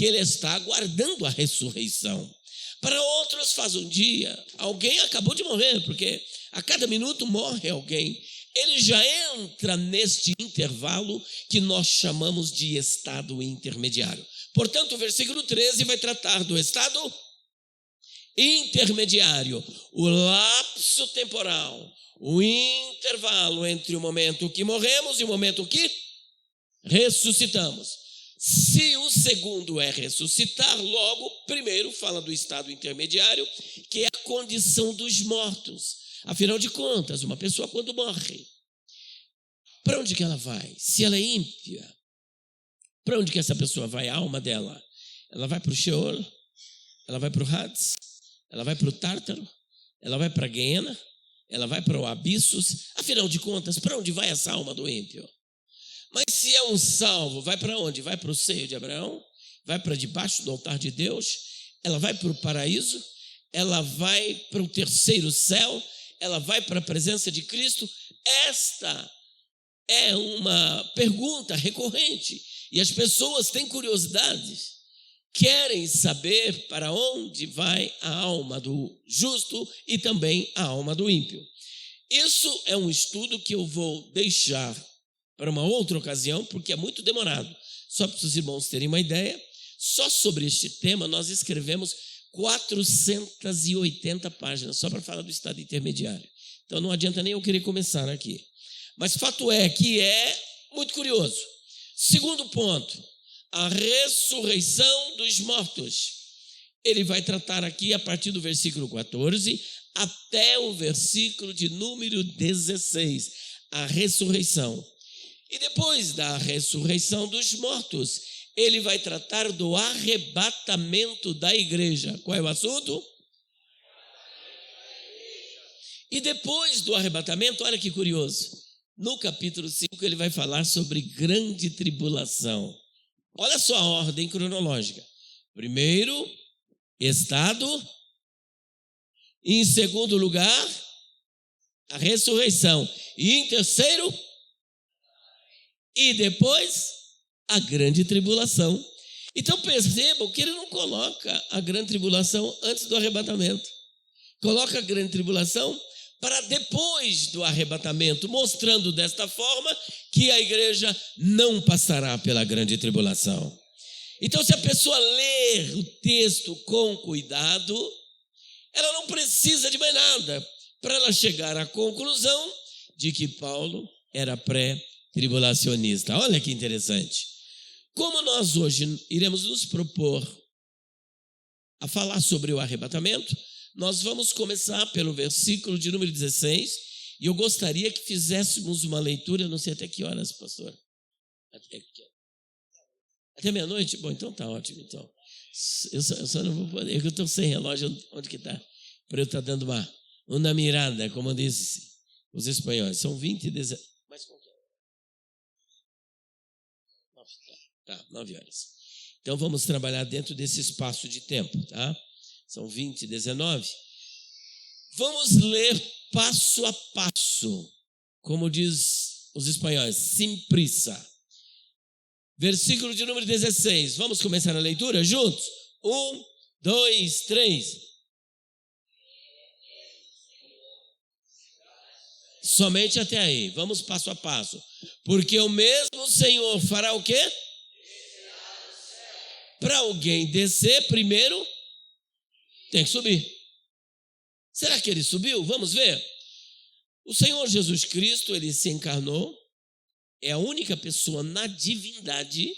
que ele está aguardando a ressurreição. Para outros faz um dia, alguém acabou de morrer, porque a cada minuto morre alguém. Ele já entra neste intervalo que nós chamamos de estado intermediário. Portanto, o versículo 13 vai tratar do estado intermediário, o lapso temporal, o intervalo entre o momento que morremos e o momento que ressuscitamos. Se o segundo é ressuscitar, logo, primeiro fala do estado intermediário, que é a condição dos mortos. Afinal de contas, uma pessoa quando morre, para onde que ela vai? Se ela é ímpia, para onde que essa pessoa vai? A alma dela? Ela vai para o Sheol? Ela vai para o Hades? Ela vai para o Tártaro? Ela vai para a Guiena? Ela vai para o Abissos? Afinal de contas, para onde vai essa alma do ímpio? Mas se é um salvo, vai para onde? Vai para o seio de Abraão? Vai para debaixo do altar de Deus? Ela vai para o paraíso? Ela vai para o terceiro céu? Ela vai para a presença de Cristo? Esta é uma pergunta recorrente. E as pessoas têm curiosidade, querem saber para onde vai a alma do justo e também a alma do ímpio. Isso é um estudo que eu vou deixar para uma outra ocasião, porque é muito demorado. Só para os irmãos terem uma ideia, só sobre este tema nós escrevemos 480 páginas, só para falar do estado intermediário. Então não adianta nem eu querer começar aqui. Mas fato é que é muito curioso. Segundo ponto, a ressurreição dos mortos. Ele vai tratar aqui a partir do versículo 14 até o versículo de número 16, a ressurreição. E depois da ressurreição dos mortos, ele vai tratar do arrebatamento da igreja. Qual é o assunto? E depois do arrebatamento, olha que curioso, no capítulo 5 ele vai falar sobre grande tribulação. Olha só a ordem cronológica. Primeiro, estado. Em segundo lugar, a ressurreição. E em terceiro, e depois, a grande tribulação. Então percebam que ele não coloca a grande tribulação antes do arrebatamento. Coloca a grande tribulação para depois do arrebatamento, mostrando desta forma que a igreja não passará pela grande tribulação. Então, se a pessoa ler o texto com cuidado, ela não precisa de mais nada para ela chegar à conclusão de que Paulo era pré-tribulacionista. Olha que interessante. Como nós hoje iremos nos propor a falar sobre o arrebatamento, nós vamos começar pelo versículo de número 16, e eu gostaria que fizéssemos uma leitura, não sei até que horas, pastor? Até meia-noite? Bom, então tá ótimo. Então. Eu só não vou poder, eu estou sem relógio, onde que está? Para eu estar dando uma mirada, como dizem os espanhóis. São 20 e 19. Mas qual que é? 9, tá, 9 horas. Então vamos trabalhar dentro desse espaço de tempo, tá? São 20 e 19. Vamos ler passo a passo, como diz os espanhóis, sem pressa. Versículo de número 16. Vamos começar a leitura juntos? 1, 2, 3. Somente até aí. Vamos passo a passo. Porque o mesmo Senhor fará o quê? Para alguém descer, primeiro tem que subir. Será que ele subiu? Vamos ver. O Senhor Jesus Cristo, ele se encarnou, é a única pessoa na divindade,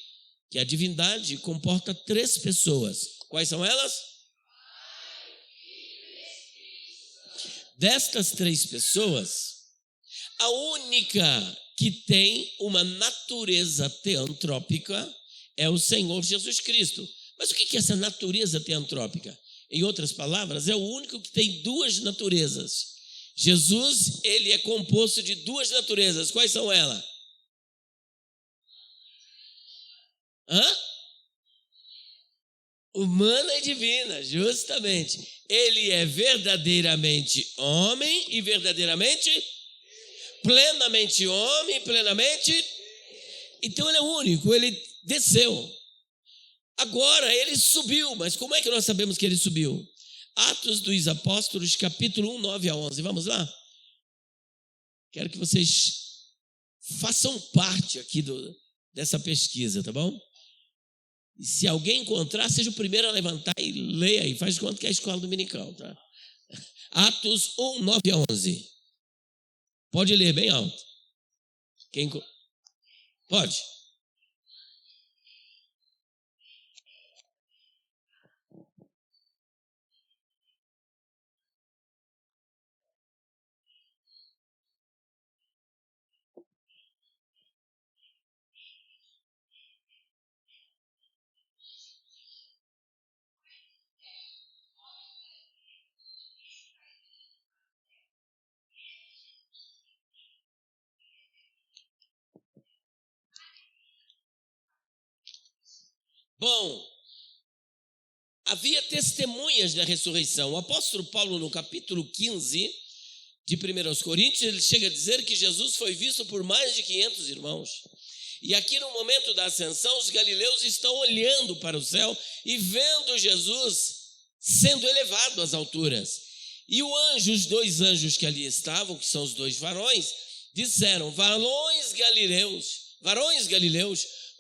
que a divindade comporta 3 pessoas. Quais são elas? Destas 3 pessoas, a única que tem uma natureza teantrópica é o Senhor Jesus Cristo. Mas o que é essa natureza teantrópica? Em outras palavras, é o único que tem 2 naturezas. Jesus, ele é composto de 2 naturezas. Quais são elas? Humana e divina, justamente. Ele é verdadeiramente homem e verdadeiramente plenamente homem e plenamente. Então ele é único, ele desceu. Agora ele subiu, mas como é que nós sabemos que ele subiu? Atos dos Apóstolos, capítulo 1, 9 a 11. Vamos lá? Quero que vocês façam parte aqui dessa pesquisa, tá bom? E se alguém encontrar, seja o primeiro a levantar e leia aí. Faz de conta que é a escola dominical, tá? Atos 1, 9 a 11. Pode ler bem alto. Pode. Bom, havia testemunhas da ressurreição. O apóstolo Paulo, no capítulo 15 de 1 Coríntios, ele chega a dizer que Jesus foi visto por mais de 500 irmãos. E aqui no momento da ascensão, os galileus estão olhando para o céu e vendo Jesus sendo elevado às alturas. E os dois anjos que ali estavam, que são os dois varões, disseram: varões galileus,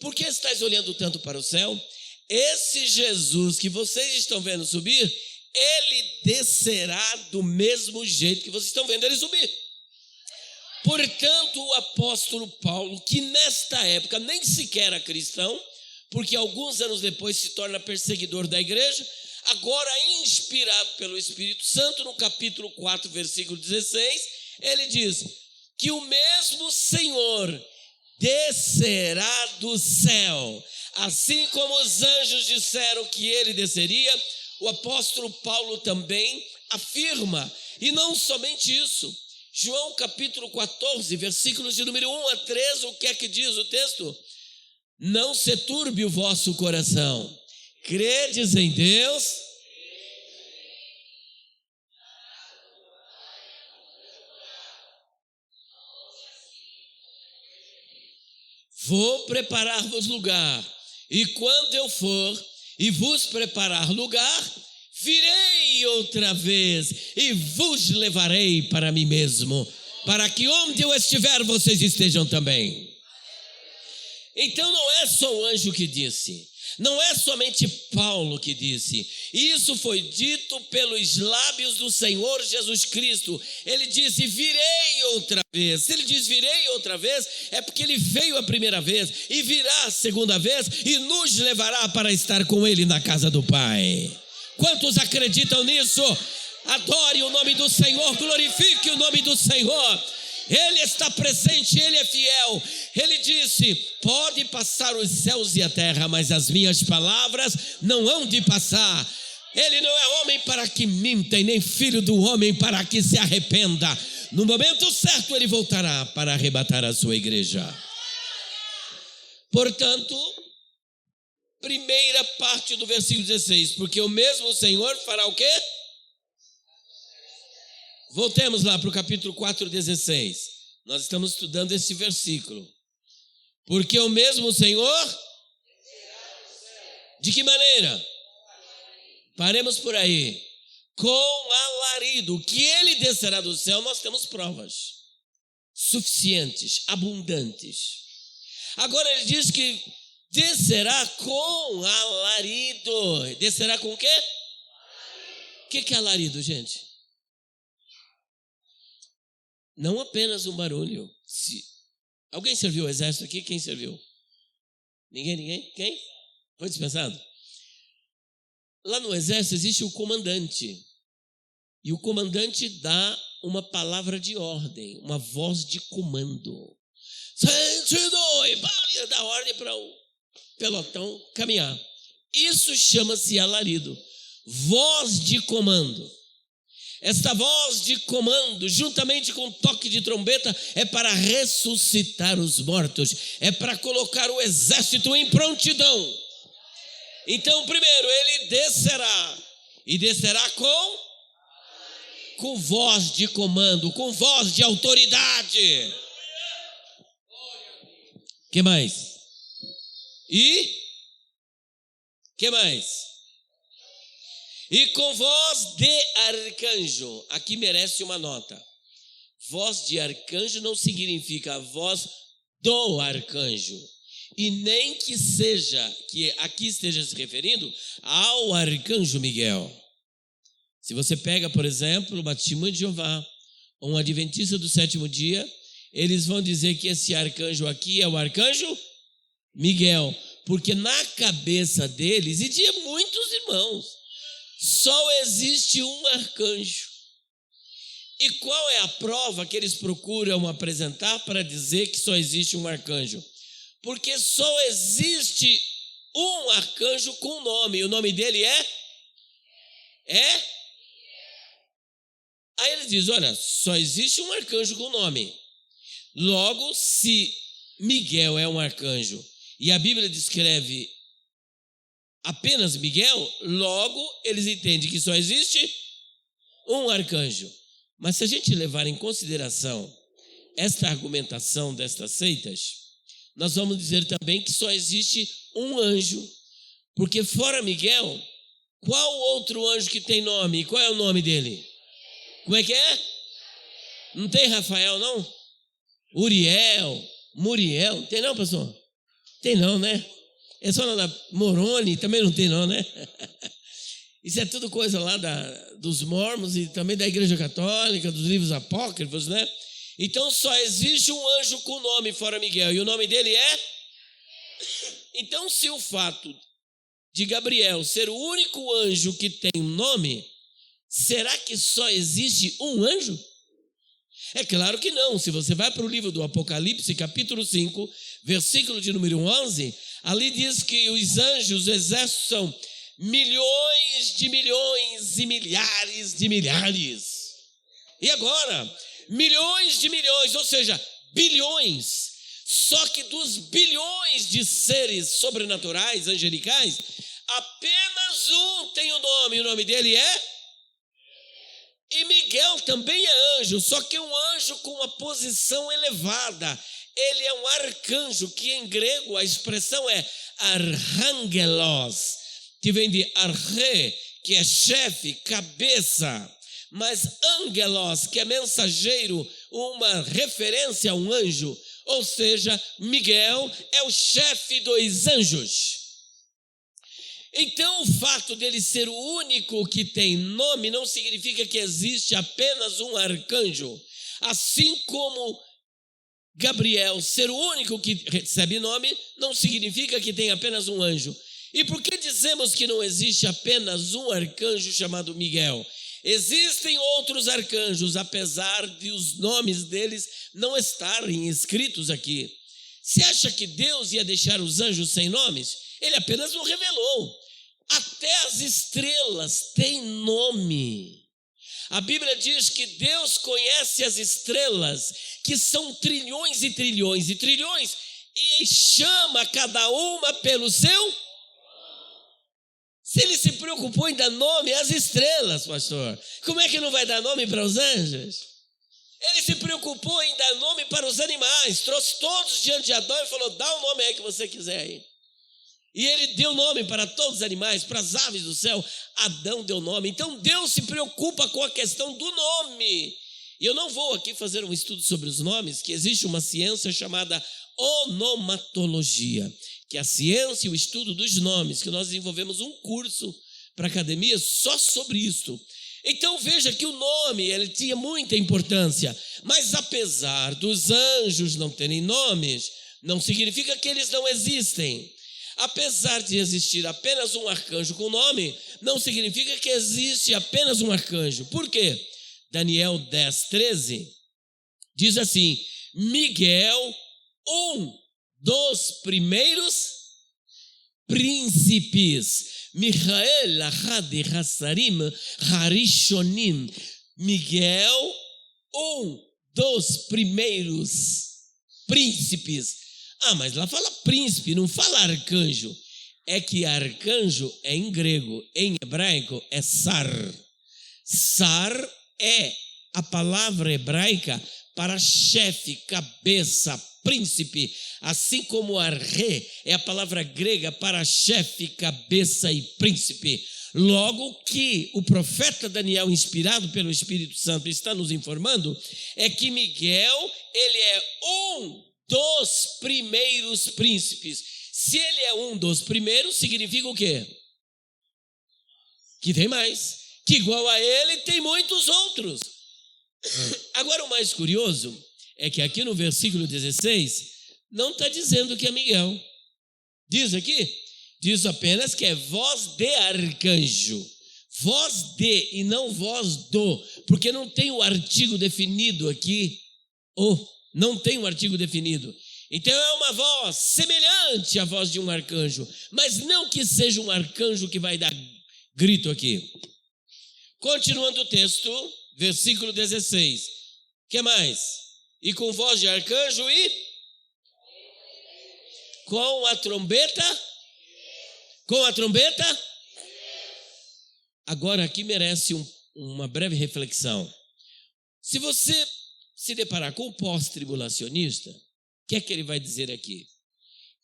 por que estáis olhando tanto para o céu? Esse Jesus que vocês estão vendo subir, ele descerá do mesmo jeito que vocês estão vendo ele subir. Portanto, o apóstolo Paulo, que nesta época nem sequer era cristão, porque alguns anos depois se torna perseguidor da igreja, agora inspirado pelo Espírito Santo, no capítulo 4, versículo 16, ele diz que o mesmo Senhor descerá do céu. Assim como os anjos disseram que ele desceria, o apóstolo Paulo também afirma, e não somente isso. João capítulo 14, versículos de número 1 a 13, o que é que diz o texto? Não se turbe o vosso coração, credes em Deus. Vou preparar-vos lugar, e quando eu for e vos preparar lugar, virei outra vez e vos levarei para mim mesmo, para que onde eu estiver vocês estejam também. Então não é só o anjo que disse, não é somente Paulo que disse, isso foi dito pelos lábios do Senhor Jesus Cristo. Ele disse: virei outra vez. Se ele diz virei outra vez, é porque ele veio a primeira vez e virá a segunda vez e nos levará para estar com ele na casa do Pai. Quantos acreditam nisso? Adore o nome do Senhor, glorifique o nome do Senhor. Ele está presente, ele é fiel. Ele disse: pode passar os céus e a terra, mas as minhas palavras não hão de passar. Ele não é homem para que minta, e nem filho do homem para que se arrependa. No momento certo ele voltará para arrebatar a sua igreja. Portanto, primeira parte do versículo 16, porque o mesmo Senhor fará o quê? Voltemos lá para o capítulo 4, 16. Nós estamos estudando esse versículo. Porque o mesmo Senhor, de que maneira? Paremos por aí. Com alarido, que ele descerá do céu, nós temos provas suficientes, abundantes. Agora ele diz que descerá com alarido. Descerá com o quê? O que é alarido, gente? Não apenas um barulho. Alguém serviu o exército aqui? Quem serviu? Ninguém? Quem? Foi dispensado? Lá no exército existe o comandante. E o comandante dá uma palavra de ordem, uma voz de comando. 102, dá ordem para o pelotão caminhar. Isso chama-se alarido. Voz de comando. Esta voz de comando, juntamente com o toque de trombeta, é para ressuscitar os mortos, é para colocar o exército em prontidão. Então, primeiro, ele descerá, e descerá com voz de comando, com voz de autoridade. O que mais? E Que mais? E com voz de arcanjo. Aqui merece uma nota. Voz de arcanjo não significa a voz do arcanjo. E nem que aqui esteja se referindo ao arcanjo Miguel. Se você pega, por exemplo, uma testemunha de Jeová, ou um adventista do sétimo dia, eles vão dizer que esse arcanjo aqui é o arcanjo Miguel, porque na cabeça deles, e de muitos irmãos, só existe um arcanjo. E qual é a prova que eles procuram apresentar para dizer que só existe um arcanjo? Porque só existe um arcanjo com nome, e o nome dele é? Aí ele diz, olha, só existe um arcanjo com nome. Logo, se Miguel é um arcanjo, e a Bíblia descreve apenas Miguel, logo eles entendem que só existe um arcanjo. Mas se a gente levar em consideração esta argumentação destas seitas, nós vamos dizer também que só existe um anjo, porque fora Miguel, qual outro anjo que tem nome? E qual é o nome dele? Como é que é? Não tem Rafael, não? Uriel, Muriel, não tem não, pastor? Tem não, né? É só lá da Moroni, também não tem não, né? Isso é tudo coisa lá dos mormons e também da Igreja Católica, dos livros apócrifos, né? Então só existe um anjo com nome fora Miguel, e o nome dele é? Então, se o fato de Gabriel ser o único anjo que tem um nome, será que só existe um anjo? É claro que não. Se você vai para o livro do Apocalipse, capítulo 5, versículo de número 11, ali diz que os anjos, os exércitos são milhões de milhões e milhares de milhares. E agora, milhões de milhões, ou seja, bilhões. Só que dos bilhões de seres sobrenaturais, angelicais, apenas um tem o nome dele é? E Miguel também é anjo, só que um anjo com uma posição elevada. Ele é um arcanjo, que em grego a expressão é archangelos, que vem de arche, que é chefe, cabeça, mas angelos, que é mensageiro, uma referência a um anjo. Ou seja, Miguel é o chefe dos anjos. Então, o fato dele ser o único que tem nome não significa que existe apenas um arcanjo. Assim como Gabriel ser o único que recebe nome, não significa que tem apenas um anjo. E por que dizemos que não existe apenas um arcanjo chamado Miguel? Existem outros arcanjos, apesar de os nomes deles não estarem escritos aqui. Você acha que Deus ia deixar os anjos sem nomes? Ele apenas não revelou. Até as estrelas têm nome. A Bíblia diz que Deus conhece as estrelas, que são trilhões e trilhões e trilhões, e chama cada uma pelo seu. Se ele se preocupou em dar nome às estrelas, pastor, como é que não vai dar nome para os anjos? Ele se preocupou em dar nome para os animais, trouxe todos diante de Adão e falou, dá o nome aí que você quiser aí. E ele deu nome para todos os animais, para as aves do céu. Adão deu nome. Então Deus se preocupa com a questão do nome. E eu não vou aqui fazer um estudo sobre os nomes, que existe uma ciência chamada onomatologia, que é a ciência e o estudo dos nomes, que nós desenvolvemos um curso para a academia só sobre isto. Então veja que o nome, ele tinha muita importância, mas apesar dos anjos não terem nomes, não significa que eles não existem. Apesar de existir apenas um arcanjo com nome, não significa que existe apenas um arcanjo. Por quê? Daniel 10:13 diz assim, Miguel, um dos primeiros príncipes, Michael, Ahad, Hassarim, Harishonim, Miguel, um dos primeiros príncipes. Ah, mas lá fala príncipe, não fala arcanjo. É que arcanjo é em grego, em hebraico é sar. Sar é a palavra hebraica para chefe, cabeça, príncipe, assim como arre é a palavra grega para chefe, cabeça e príncipe. Logo, que o profeta Daniel, inspirado pelo Espírito Santo, está nos informando é que Miguel, ele é um dos primeiros príncipes. Se ele é um dos primeiros, significa o quê? Que tem mais, que igual a ele tem muitos outros. Agora, o mais curioso é que aqui no versículo 16, não está dizendo que é Miguel. Diz aqui, diz apenas que é voz de arcanjo. Voz de e não voz do, porque não tem o artigo definido aqui. Não tem um artigo definido. Então é uma voz semelhante à voz de um arcanjo, mas não que seja um arcanjo que vai dar grito aqui. Continuando o texto, versículo 16. O que mais? E com voz de arcanjo e com a trombeta? Com a trombeta? Agora aqui merece uma breve reflexão. Se você se deparar com o pós-tribulacionista, o que é que ele vai dizer aqui?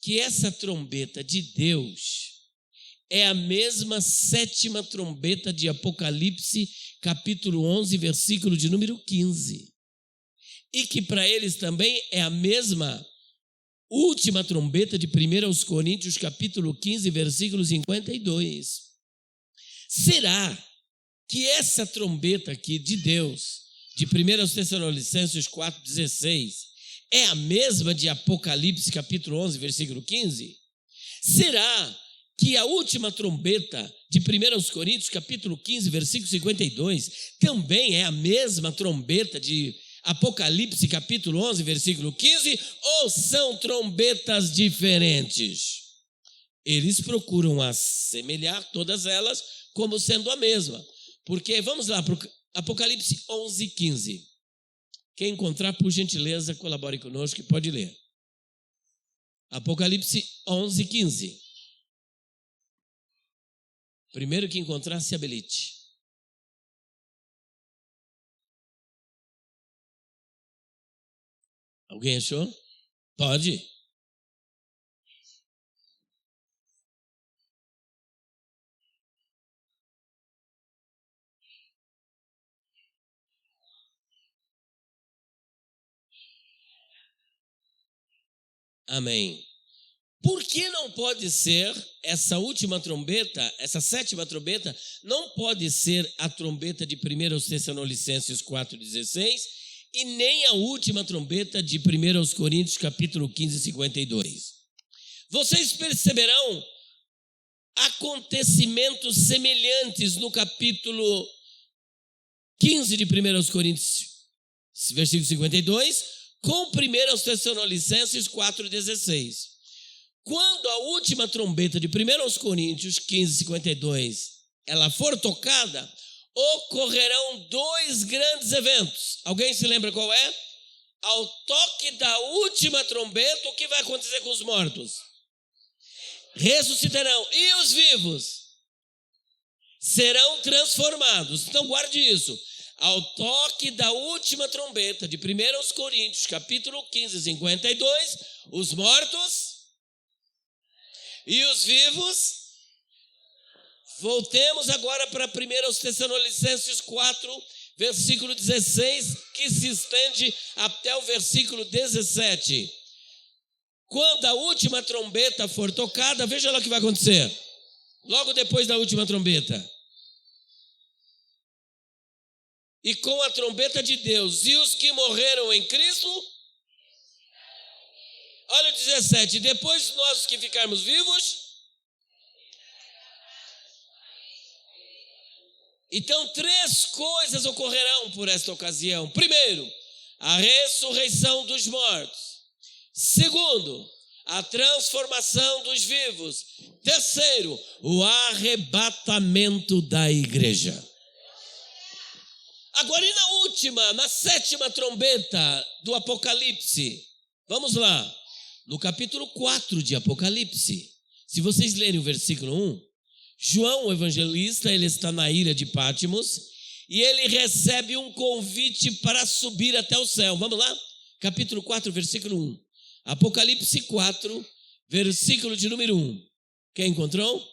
Que essa trombeta de Deus é a mesma sétima trombeta de Apocalipse, capítulo 11, versículo de número 15. E que para eles também é a mesma última trombeta de 1 Coríntios, capítulo 15, versículo 52. Será que essa trombeta aqui de Deus, de 1 Tessalonicenses 4,16, é a mesma de Apocalipse, capítulo 11, versículo 15? Será que a última trombeta de 1 Coríntios, capítulo 15, versículo 52, também é a mesma trombeta de Apocalipse, capítulo 11, versículo 15, ou são trombetas diferentes? Eles procuram assemelhar todas elas como sendo a mesma. Porque, vamos lá para o Apocalipse 11, 15. Quem encontrar, por gentileza, colabore conosco e pode ler. Apocalipse 11, 15. Primeiro que encontrar, se habilite. Alguém achou? Pode. Amém. Por que não pode ser essa última trombeta, essa sétima trombeta, não pode ser a trombeta de 1 Tessalonicenses 4,16 e nem a última trombeta de 1 Coríntios capítulo 15, 52. Vocês perceberão acontecimentos semelhantes no capítulo 15 de 1 Coríntios, versículo 52, com 1 Tessalonicenses 4,16. Quando a última trombeta de 1 Coríntios 15, 52, ela for tocada, ocorrerão dois grandes eventos. Alguém se lembra qual é? Ao toque da última trombeta, o que vai acontecer com os mortos? Ressuscitarão. E os vivos? Serão transformados. Então guarde isso. Ao toque da última trombeta de 1 Coríntios, capítulo 15, 52, os mortos e os vivos. Voltemos agora para 1 Tessalonicenses 4, versículo 16, que se estende até o versículo 17. Quando a última trombeta for tocada, veja lá o que vai acontecer. Logo depois da última trombeta. E com a trombeta de Deus, e os que morreram em Cristo. Olha o 17. Depois nós que ficarmos vivos. Então, três coisas ocorrerão por esta ocasião. Primeiro, a ressurreição dos mortos. Segundo, a transformação dos vivos. Terceiro, o arrebatamento da igreja. Agora, e na última, na sétima trombeta do Apocalipse? Vamos lá. No capítulo 4 de Apocalipse, se vocês lerem o versículo 1, João, o evangelista, ele está na ilha de Pátimos e ele recebe um convite para subir até o céu. Vamos lá? Capítulo 4, versículo 1. Apocalipse 4, versículo de número 1. Quem encontrou?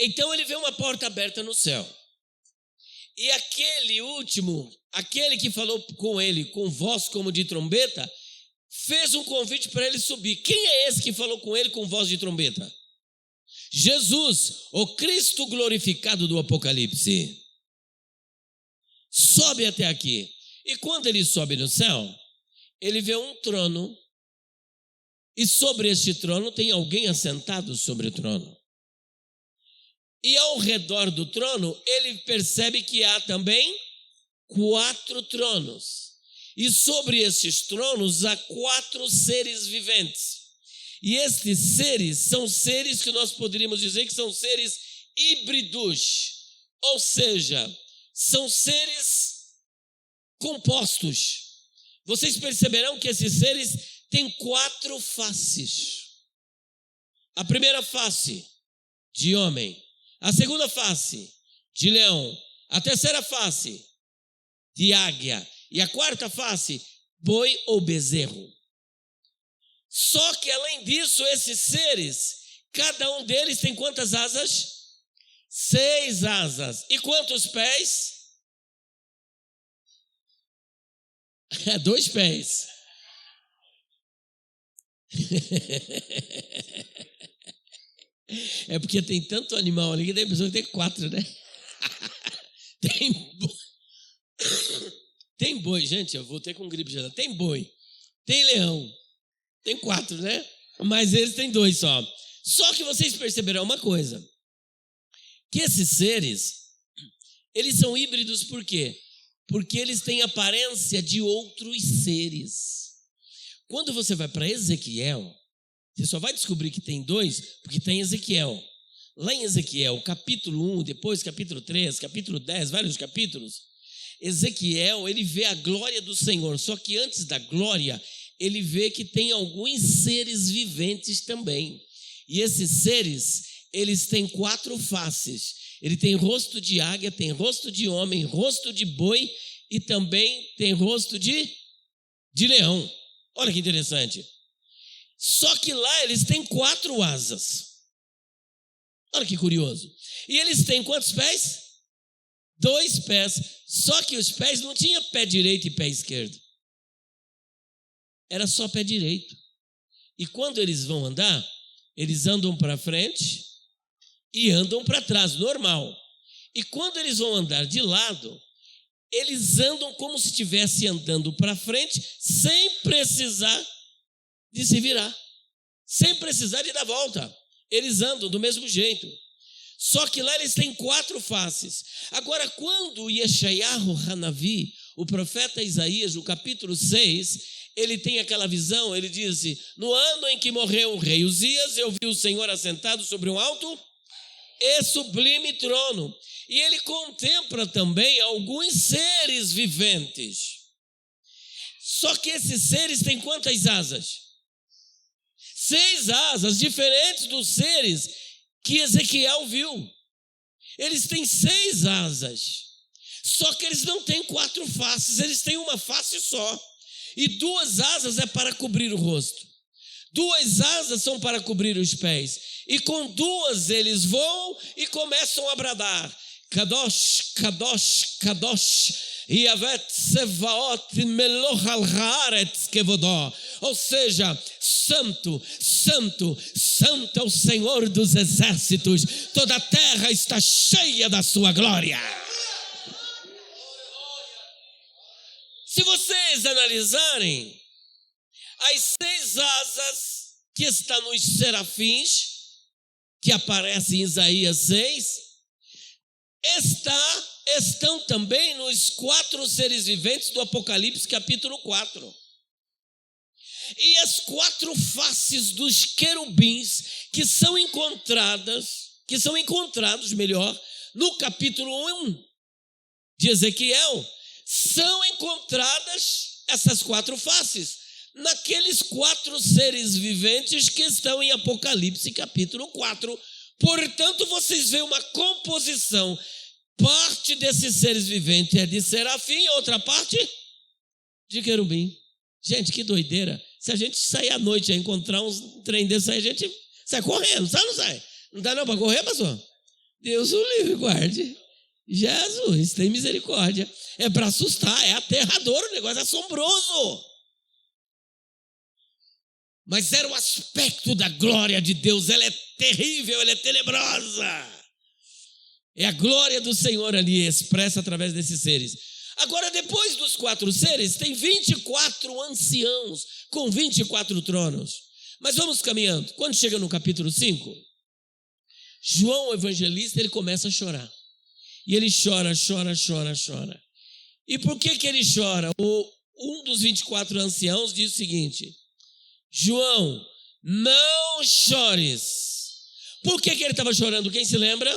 Então ele vê uma porta aberta no céu. E aquele último, aquele que falou com ele com voz como de trombeta, fez um convite para ele subir. Quem é esse que falou com ele com voz de trombeta? Jesus, o Cristo glorificado do Apocalipse. Sobe até aqui. E quando ele sobe no céu, ele vê um trono. E sobre este trono tem alguém assentado sobre o trono. E ao redor do trono, ele percebe que há também 4 tronos. E sobre esses tronos há 4 seres viventes. E estes seres são seres que nós poderíamos dizer que são seres híbridos. Ou seja, são seres compostos. Vocês perceberão que esses seres têm 4 faces. A primeira face, de homem. A segunda face, de leão. A terceira face, de águia. E a quarta face, boi ou bezerro. Só que além disso, esses seres, cada um deles tem quantas asas? 6 asas. E quantos pés? 2 pés. É porque tem tanto animal ali que tem pessoa que tem 4, né? Tem boi, gente, eu voltei com gripe geral. Tem boi, tem leão, tem 4, né? Mas eles têm 2 só. Só que vocês perceberão uma coisa, que esses seres, eles são híbridos por quê? Porque eles têm aparência de outros seres. Quando você vai para Ezequiel, você só vai descobrir que tem 2 porque tem Ezequiel. Lá em Ezequiel, capítulo 1, depois capítulo 3, capítulo 10, vários capítulos, Ezequiel, ele vê a glória do Senhor, só que antes da glória, ele vê que tem alguns seres viventes também. E esses seres, eles têm 4 faces. Ele tem rosto de águia, tem rosto de homem, rosto de boi e também tem rosto de leão. Olha que interessante. Só que lá eles têm 4 asas. Olha que curioso. E eles têm quantos pés? 2 pés. Só que os pés não tinham pé direito e pé esquerdo. Era só pé direito. E quando eles vão andar, eles andam para frente e andam para trás, normal. E quando eles vão andar de lado, eles andam como se estivessem andando para frente, sem precisar de se virar, sem precisar de dar volta. Eles andam do mesmo jeito. Só que lá eles têm 4 faces. Agora, quando Yeshayahu Hanavi, o profeta Isaías, no capítulo 6, ele tem aquela visão, ele diz: no ano em que morreu o rei Uzias, eu vi o Senhor assentado sobre um alto e sublime trono. E ele contempla também alguns seres viventes. Só que esses seres têm quantas asas? 6 asas, diferentes dos seres que Ezequiel viu. Eles têm 6 asas. Só que eles não têm 4 faces, eles têm uma face só. E 2 asas é para cobrir o rosto. 2 asas são para cobrir os pés. E com 2 eles voam e começam a bradar: Kadosh, Kadosh, Kadosh, Yavet Sevaot Meloch al Haaretz Kevodó. Ou seja, santo, santo, santo é o Senhor dos exércitos. Toda a terra está cheia da sua glória. Se vocês analisarem, as 6 asas que estão nos serafins, que aparecem em Isaías 6, estão também nos 4 seres viventes do Apocalipse capítulo 4. E as 4 faces dos querubins que são encontrados no capítulo 1 de Ezequiel, são encontradas essas 4 faces naqueles 4 seres viventes que estão em Apocalipse capítulo 4. Portanto, vocês veem uma composição. Parte desses seres viventes é de serafim, outra parte de querubim. Gente, que doideira. Se a gente sair à noite e encontrar um trem desse aí, a gente sai correndo, sabe ou não sai? Não dá não para correr, pastor? Deus o livre, guarde. Jesus, tem misericórdia. É para assustar, é aterrador, o negócio é assombroso. Mas era o aspecto da glória de Deus. Ela é terrível, ela é tenebrosa. É a glória do Senhor ali expressa através desses seres. Agora, depois dos 4 seres, tem 24 anciãos com 24 tronos. Mas vamos caminhando. Quando chega no capítulo 5, João, o evangelista, ele começa a chorar. E ele chora. E por que ele chora? Um dos 24 anciãos diz o seguinte: João, não chores. Por que ele estava chorando? Quem se lembra?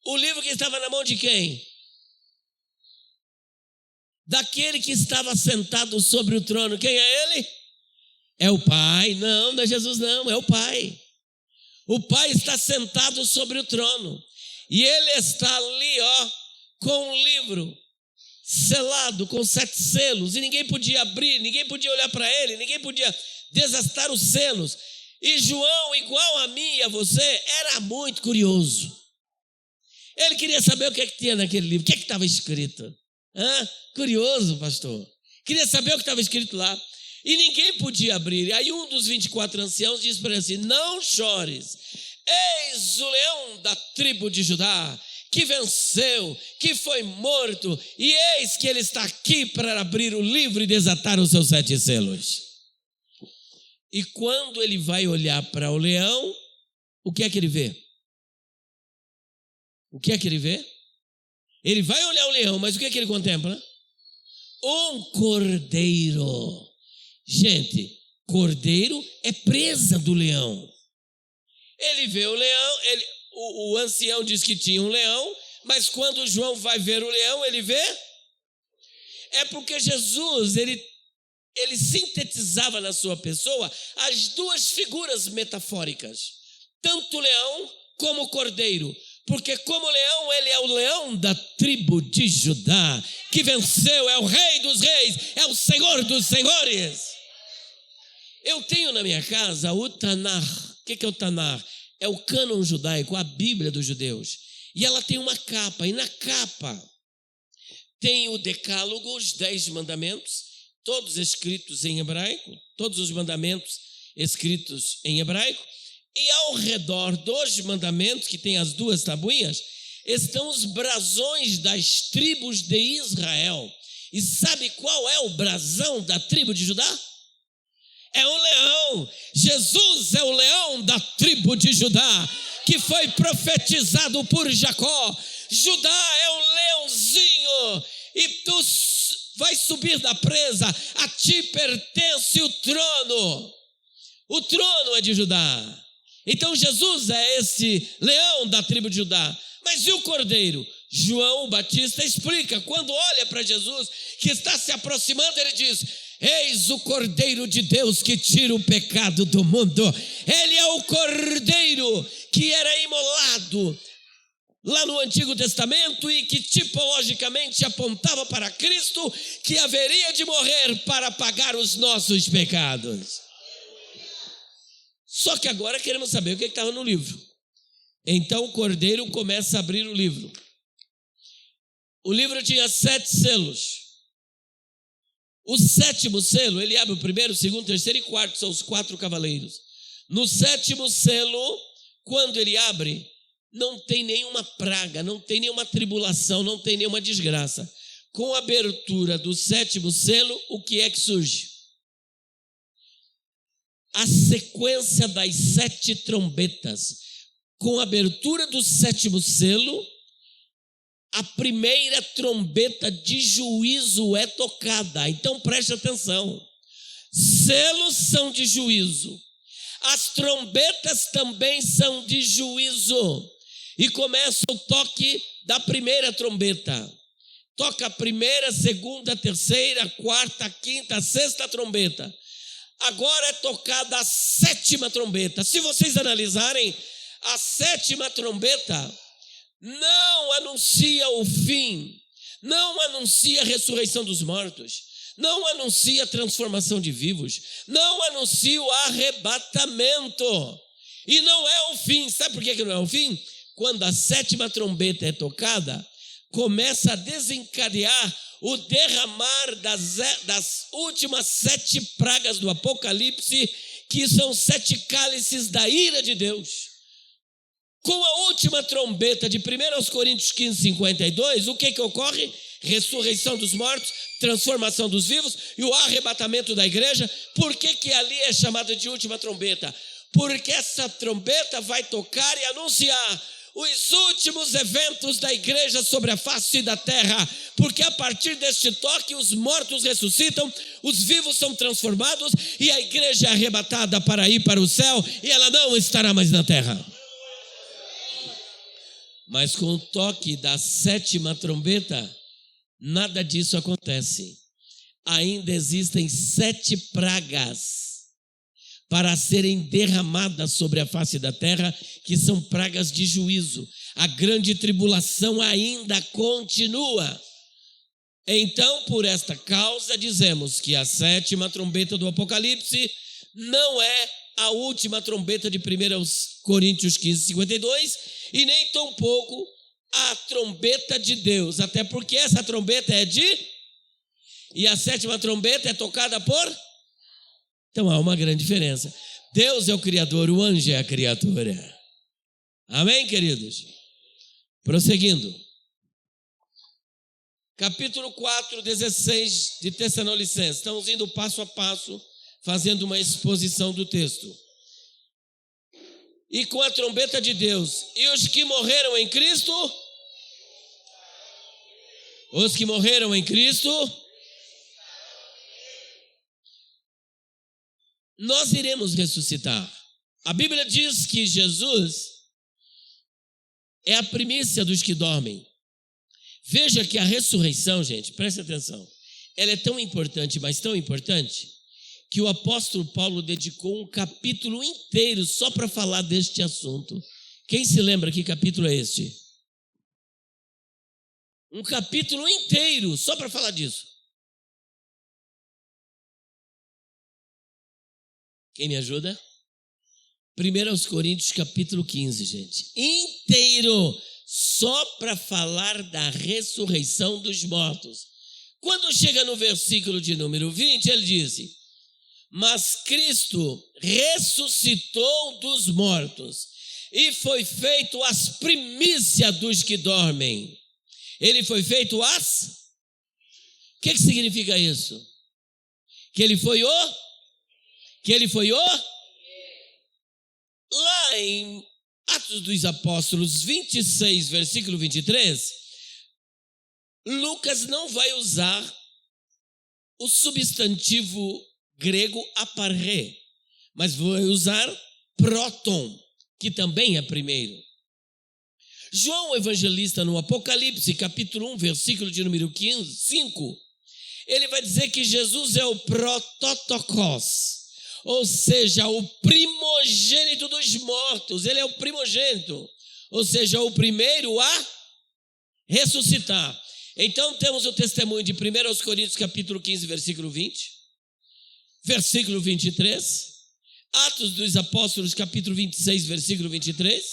O livro que estava na mão de quem? Daquele que estava sentado sobre o trono. Quem é ele? É o Pai. Não é Jesus não, é o Pai. O Pai está sentado sobre o trono. E ele está ali, com um livro selado, com 7 selos. E ninguém podia abrir, ninguém podia olhar para ele, ninguém podia desatar os selos. E João, igual a mim e a você, era muito curioso. Ele queria saber o que tinha naquele livro, o que estava escrito. Curioso, pastor. Queria saber o que estava escrito lá. E ninguém podia abrir. Aí um dos 24 anciãos disse para ele assim: não chores, eis o leão da tribo de Judá, que venceu, que foi morto, e eis que ele está aqui para abrir o livro e desatar os seus 7 selos. E quando ele vai olhar para o leão, o que é que ele vê? O que é que ele vê? Ele vai olhar o leão, mas o que é que ele contempla? Um cordeiro. Gente, cordeiro é presa do leão. Ele vê o leão, o ancião diz que tinha um leão, mas quando João vai ver o leão, ele vê? É porque Jesus, ele sintetizava na sua pessoa as 2 figuras metafóricas, tanto o leão como o cordeiro. Porque como leão, ele é o leão da tribo de Judá, que venceu, é o rei dos reis, é o senhor dos senhores. Eu tenho na minha casa o Tanar. O que é o Tanar? É o cânon judaico, a Bíblia dos judeus. E ela tem uma capa, e na capa tem o decálogo, os 10 mandamentos, todos escritos em hebraico, todos os mandamentos escritos em hebraico. E ao redor dos mandamentos, que tem as 2 tabuinhas, estão os brasões das tribos de Israel. E sabe qual é o brasão da tribo de Judá? É o leão. Jesus é o leão da tribo de Judá, que foi profetizado por Jacó. Judá é um leãozinho, e tu vai subir da presa, a ti pertence o trono. O trono é de Judá. Então Jesus é esse leão da tribo de Judá. Mas e o cordeiro? João o Batista explica, quando olha para Jesus, que está se aproximando, ele diz: eis o cordeiro de Deus que tira o pecado do mundo. Ele é o cordeiro que era imolado lá no Antigo Testamento e que tipologicamente apontava para Cristo, que haveria de morrer para pagar os nossos pecados. Só que agora queremos saber o que estava no livro. Então o cordeiro começa a abrir o livro. O livro tinha 7 selos. O 7º selo, ele abre o 1º, 2º, 3º e 4º, são os 4 cavaleiros. No 7º selo, quando ele abre, não tem nenhuma praga, não tem nenhuma tribulação, não tem nenhuma desgraça. Com a abertura do 7º selo, o que é que surge? A sequência das 7 trombetas. Com a abertura do 7º selo, a primeira trombeta de juízo é tocada. Então preste atenção. Selos são de juízo. As trombetas também são de juízo. E começa o toque da primeira trombeta. toca a primeira, segunda, terceira, quarta, quinta, sexta trombeta. Agora é tocada a sétima trombeta. Se vocês analisarem, a sétima trombeta não anuncia o fim, não anuncia a ressurreição dos mortos, não anuncia a transformação de vivos, não anuncia o arrebatamento. E não é o fim. Sabe por que não é o fim? Quando a sétima trombeta é tocada, começa a desencadear o derramar das últimas 7 pragas do Apocalipse, que são 7 cálices da ira de Deus. Com a última trombeta de 1 Coríntios 15, 52, o que ocorre? Ressurreição dos mortos, transformação dos vivos e o arrebatamento da igreja. Por que ali é chamada de última trombeta? Porque essa trombeta vai tocar e anunciar os últimos eventos da igreja sobre a face da terra, porque a partir deste toque os mortos ressuscitam, os vivos são transformados e a igreja é arrebatada para ir para o céu e ela não estará mais na terra. Mas com o toque da sétima trombeta, nada disso acontece. Ainda existem 7 pragas para serem derramadas sobre a face da terra, que são pragas de juízo. A grande tribulação ainda continua. Então, por esta causa, dizemos que a sétima trombeta do Apocalipse não é a última trombeta de 1 Coríntios 15, 52, e nem tampouco a trombeta de Deus, até porque essa trombeta é e a sétima trombeta é tocada por... Então há uma grande diferença. Deus é o Criador, o anjo é a criatura. Amém, queridos? Prosseguindo. Capítulo 4, 16 de Tessalonicenses. Estamos indo passo a passo, fazendo uma exposição do texto. E com a trombeta de Deus, e os que morreram em Cristo, nós iremos ressuscitar. A Bíblia diz que Jesus é a primícia dos que dormem. Veja que a ressurreição, gente, preste atenção, ela é tão importante, mas tão importante, que o apóstolo Paulo dedicou um capítulo inteiro só para falar deste assunto. Quem se lembra que capítulo é este? Um capítulo inteiro só para falar disso. Quem me ajuda? 1 Coríntios capítulo 15, gente. Inteiro, só para falar da ressurreição dos mortos. Quando chega no versículo de número 20, ele disse: mas Cristo ressuscitou dos mortos e foi feito as primícias dos que dormem. Ele foi feito as... O que significa isso? Que ele foi Lá em Atos dos Apóstolos 26, versículo 23, Lucas não vai usar o substantivo grego aparré, mas vai usar próton, que também é primeiro. João, o evangelista, no Apocalipse, capítulo 1, versículo de número 5, ele vai dizer que Jesus é o prototokos, ou seja, o primogênito dos mortos. Ele é o primogênito, ou seja, o primeiro a ressuscitar. Então temos o testemunho de 1 Coríntios capítulo 15, versículo 20, versículo 23, Atos dos Apóstolos capítulo 26, versículo 23,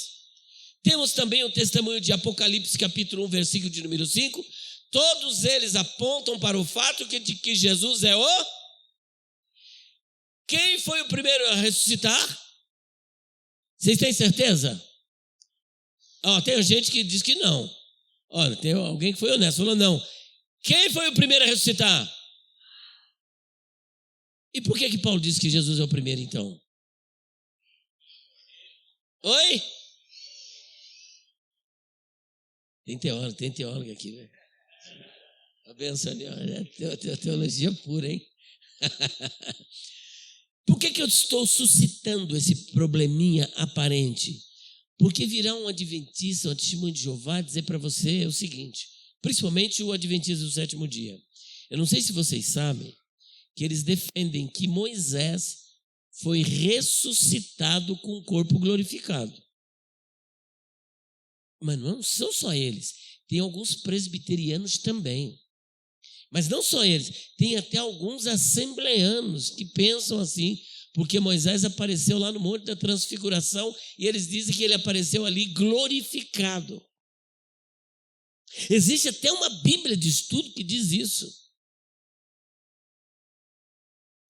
temos também o testemunho de Apocalipse capítulo 1, versículo de número 5, todos eles apontam para o fato de que Jesus é o... Quem foi o primeiro a ressuscitar? Vocês têm certeza? Tem gente que diz que não. Olha, tem alguém que foi honesto, falou não. Quem foi o primeiro a ressuscitar? E por que Paulo disse que Jesus é o primeiro, então? Oi? Tem teólogo aqui, velho. A benção ali, é teologia pura, hein? Por que eu estou suscitando esse probleminha aparente? Porque virá um adventista, um testemunho de Jeová, dizer para você o seguinte: principalmente o Adventista do sétimo dia. Eu não sei se vocês sabem que eles defendem que Moisés foi ressuscitado com o corpo glorificado. Mas não são só eles. Tem alguns presbiterianos também. Mas não só eles. Tem até alguns assembleanos que pensam assim, porque Moisés apareceu lá no Monte da Transfiguração e eles dizem que ele apareceu ali glorificado. Existe até uma Bíblia de estudo que diz isso.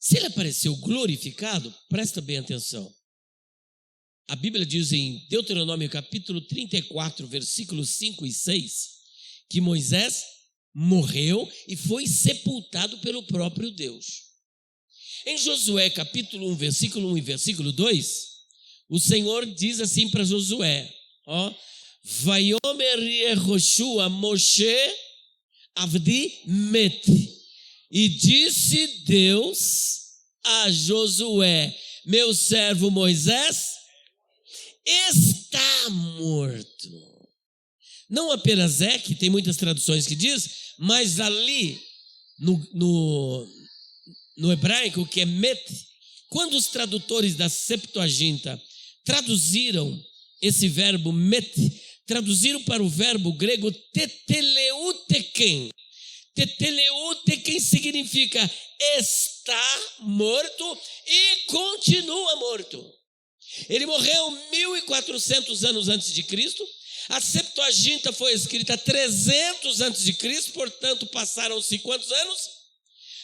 Se ele apareceu glorificado, presta bem atenção. A Bíblia diz em Deuteronômio capítulo 34, versículos 5 e 6, que Moisés morreu e foi sepultado pelo próprio Deus. Em Josué capítulo 1, versículo 1 e versículo 2, o Senhor diz assim para Josué, Vaiomer Yehoshua Moshe Avdi Met. E disse Deus a Josué, meu servo Moisés está morto. Não apenas que tem muitas traduções que diz, mas ali no hebraico, que é met, quando os tradutores da Septuaginta traduziram esse verbo met, traduziram para o verbo grego teteleuteken. Teteleuteken significa estar morto e continua morto. Ele morreu 1400 anos antes de Cristo. A Septuaginta foi escrita 300 antes de Cristo, portanto passaram-se quantos anos?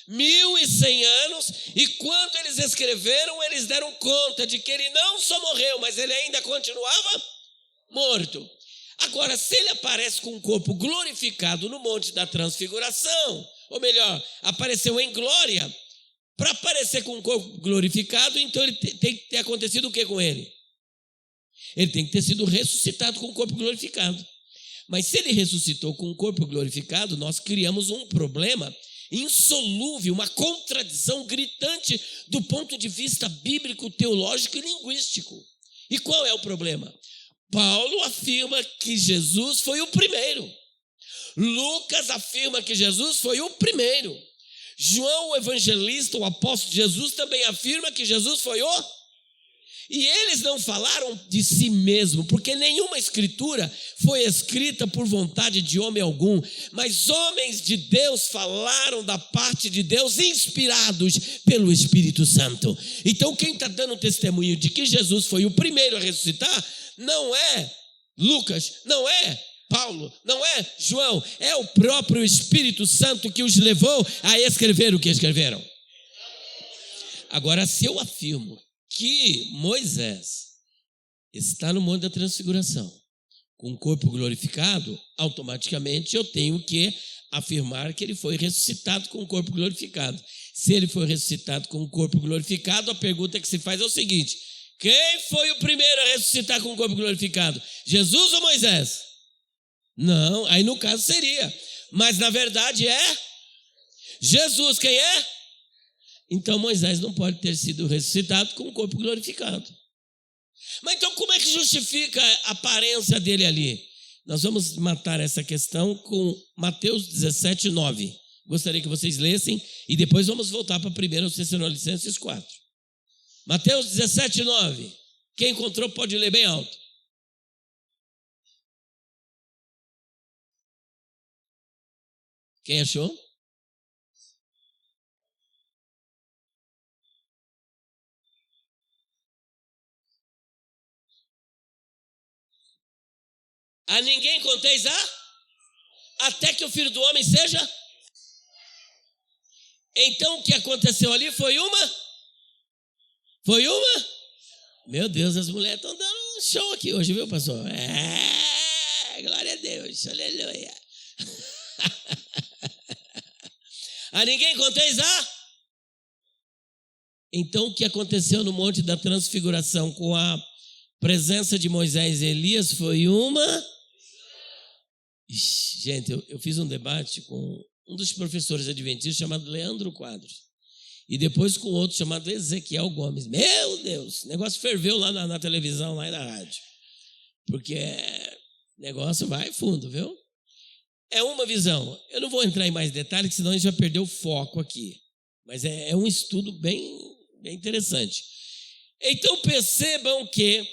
1100 anos, e quando eles escreveram, eles deram conta de que ele não só morreu, mas ele ainda continuava morto. Agora, se ele aparece com o corpo glorificado no Monte da Transfiguração, ou melhor, apareceu em glória, para aparecer com o corpo glorificado, então ele tem que ter acontecido o que com ele? Ele tem que ter sido ressuscitado com o corpo glorificado. Mas se ele ressuscitou com o corpo glorificado, nós criamos um problema insolúvel, uma contradição gritante do ponto de vista bíblico, teológico e linguístico. E qual é o problema? Paulo afirma que Jesus foi o primeiro. Lucas afirma que Jesus foi o primeiro. João, o evangelista, o apóstolo de Jesus, também afirma que Jesus foi o... E eles não falaram de si mesmo, porque nenhuma escritura foi escrita por vontade de homem algum, mas homens de Deus falaram da parte de Deus, inspirados pelo Espírito Santo. Então quem está dando testemunho de que Jesus foi o primeiro a ressuscitar, não é Lucas, não é Paulo, não é João, é o próprio Espírito Santo que os levou a escrever o que escreveram. Agora, se eu afirmo que Moisés está no Monte da Transfiguração com o corpo glorificado, automaticamente eu tenho que afirmar que ele foi ressuscitado com o corpo glorificado. Se ele foi ressuscitado com o corpo glorificado, a pergunta que se faz é o seguinte: quem foi o primeiro a ressuscitar com o corpo glorificado? Jesus ou Moisés? Não, aí no caso seria, mas na verdade é Jesus. Quem é? Então Moisés não pode ter sido ressuscitado com o corpo glorificado. Mas então como é que justifica a aparência dele ali? Nós vamos matar essa questão com Mateus 17, 9. Gostaria que vocês lessem e depois vamos voltar para 1 Tessalonicenses 4. Mateus 17, 9. Quem encontrou pode ler bem alto. Quem achou? A ninguém conteis até que o Filho do Homem seja. Então o que aconteceu ali foi uma? Meu Deus, as mulheres estão dando um show aqui hoje, viu, pastor? Glória a Deus, aleluia. A ninguém conteis Então o que aconteceu no Monte da Transfiguração com a presença de Moisés e Elias foi uma... Gente, eu fiz um debate com um dos professores adventistas chamado Leandro Quadros e depois com outro chamado Ezequiel Gomes. Meu Deus, o negócio ferveu lá na televisão, lá na rádio, porque o negócio vai fundo, viu? é uma visão. Eu não vou entrar em mais detalhes, senão a gente vai perder o foco aqui. Mas é um estudo bem interessante. Então percebam que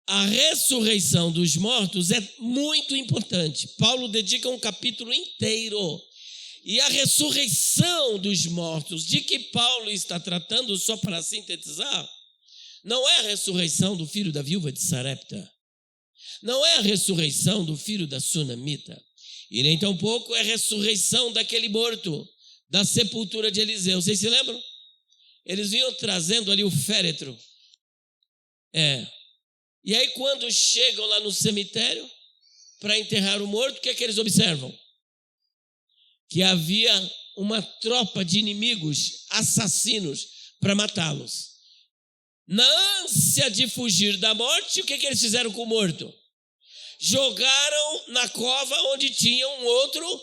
a ressurreição dos mortos é muito importante. Paulo dedica um capítulo inteiro. E a ressurreição dos mortos, de que Paulo está tratando, só para sintetizar, não é a ressurreição do filho da viúva de Sarepta. Não é a ressurreição do filho da sunamita. E nem tampouco é a ressurreição daquele morto da sepultura de Eliseu. Vocês se lembram? Eles vinham trazendo ali o féretro. E aí quando chegam lá no cemitério para enterrar o morto, o que é que eles observam? Que havia uma tropa de inimigos, assassinos, para matá-los. Na ânsia de fugir da morte, o que é que eles fizeram com o morto? Jogaram na cova onde tinha um outro,